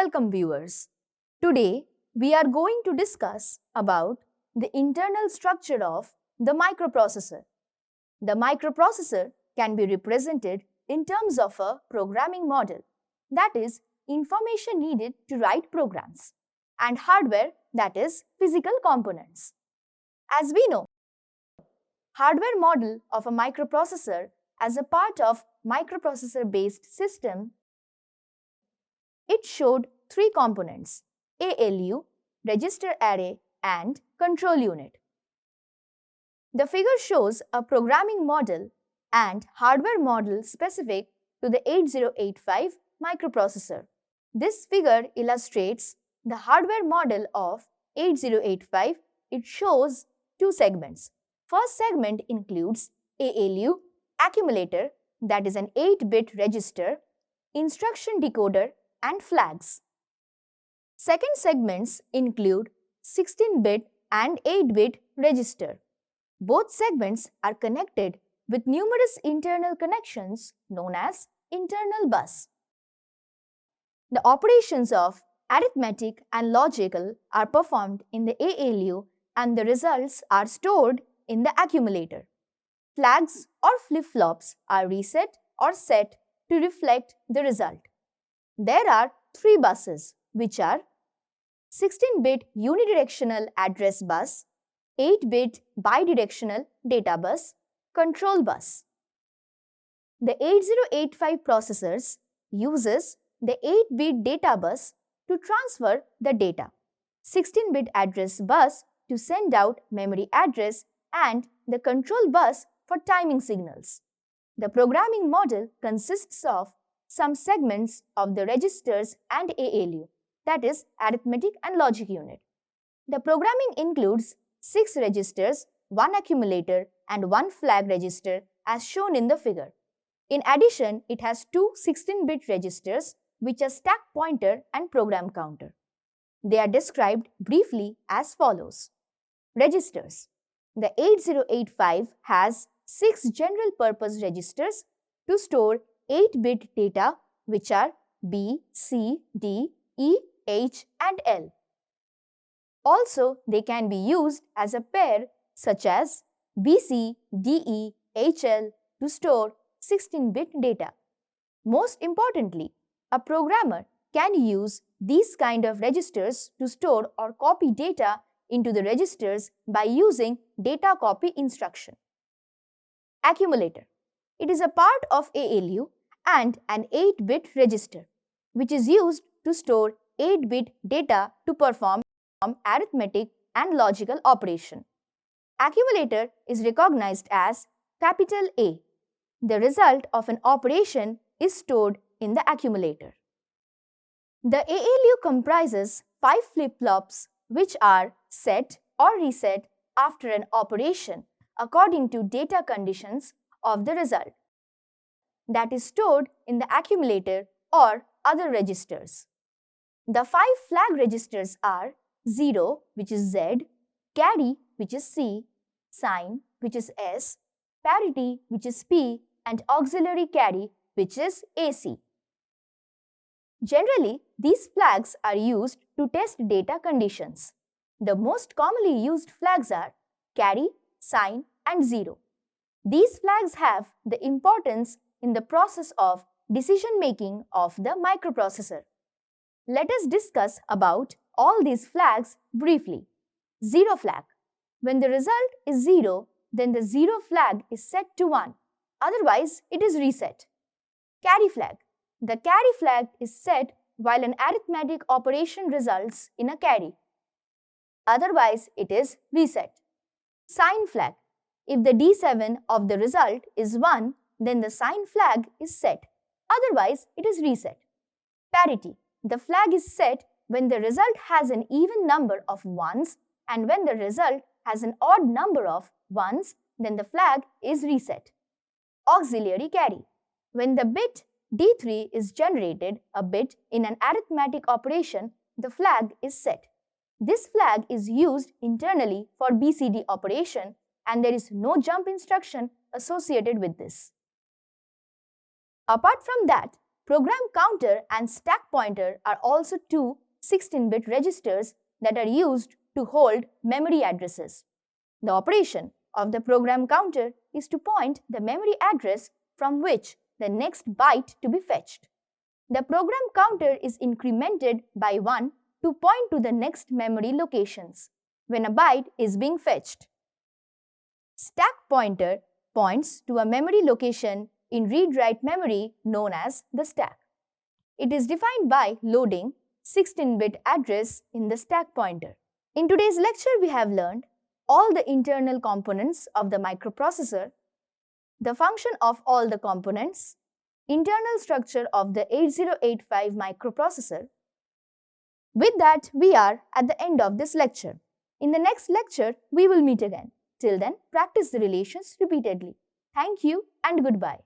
Welcome viewers. Today we are going to discuss about the internal structure of the microprocessor. The microprocessor can be represented in terms of a programming model, that is, information needed to write programs, and hardware, that is, physical components. As we know, hardware model of a microprocessor as a part of microprocessor-based system, it showed three components: ALU, register array, and control unit. The figure shows a programming model and hardware model specific to the 8085 microprocessor. This figure illustrates the hardware model of 8085. It shows two segments. First segment includes ALU, accumulator, that is an 8-bit register, instruction decoder, and flags. Second segments include 16-bit and 8-bit register. Both segments are connected with numerous internal connections known as internal bus. The operations of arithmetic and logical are performed in the ALU and the results are stored in the accumulator. Flags or flip-flops are reset or set to reflect the result. There are three buses, which are 16-bit unidirectional address bus, 8-bit bidirectional data bus, control bus. The 8085 processors uses the 8-bit data bus to transfer the data, 16-bit address bus to send out memory address, and the control bus for timing signals. The programming model consists of some segments of the registers and ALU, that is, arithmetic and logic unit. The programming includes 6 registers, 1 accumulator, and 1 flag register as shown in the figure. In addition, it has two 16-bit registers, which are stack pointer and program counter. They are described briefly as follows. Registers. The 8085 has 6 general purpose registers to store 8-bit data, which are B, C, D, E, H, and L. Also, they can be used as a pair such as BC, DE, HL to store 16-bit data. Most importantly, a programmer can use these kind of registers to store or copy data into the registers by using data copy instruction. Accumulator. It is a part of ALU and an 8-bit register, which is used to store 8-bit data to perform arithmetic and logical operation. Accumulator is recognized as capital A. The result of an operation is stored in the accumulator. The ALU comprises 5 flip-flops which are set or reset after an operation according to data conditions of the result, that is stored in the accumulator or other registers. The 5 flag registers are 0, which is Z, carry, which is C, sign, which is S, parity, which is P, and auxiliary carry, which is AC. Generally, these flags are used to test data conditions. The most commonly used flags are carry, sign, and 0. These flags have the importance in the process of decision-making of the microprocessor. Let us discuss about all these flags briefly. 0 flag. When the result is 0, then the 0 flag is set to 1. Otherwise, it is reset. Carry flag. The carry flag is set while an arithmetic operation results in a carry. Otherwise, it is reset. Sign flag. If the D7 of the result is 1, then the sign flag is set. Otherwise, it is reset. Parity. The flag is set when the result has an even number of 1s, and when the result has an odd number of 1s, then the flag is reset. Auxiliary carry. When the bit D3 is generated, a bit in an arithmetic operation, the flag is set. This flag is used internally for BCD operation, and there is no jump instruction associated with this. Apart from that, program counter and stack pointer are also two 16-bit registers that are used to hold memory addresses. The operation of the program counter is to point the memory address from which the next byte to be fetched. The program counter is incremented by 1 to point to the next memory locations when a byte is being fetched. Stack pointer points to a memory location in read-write memory known as the stack. It is defined by loading 16-bit address in the stack pointer. In today's lecture, we have learned all the internal components of the microprocessor, the function of all the components, internal structure of the 8085 microprocessor. With that, we are at the end of this lecture. In the next lecture, we will meet again. Till then, practice the relations repeatedly. Thank you and goodbye.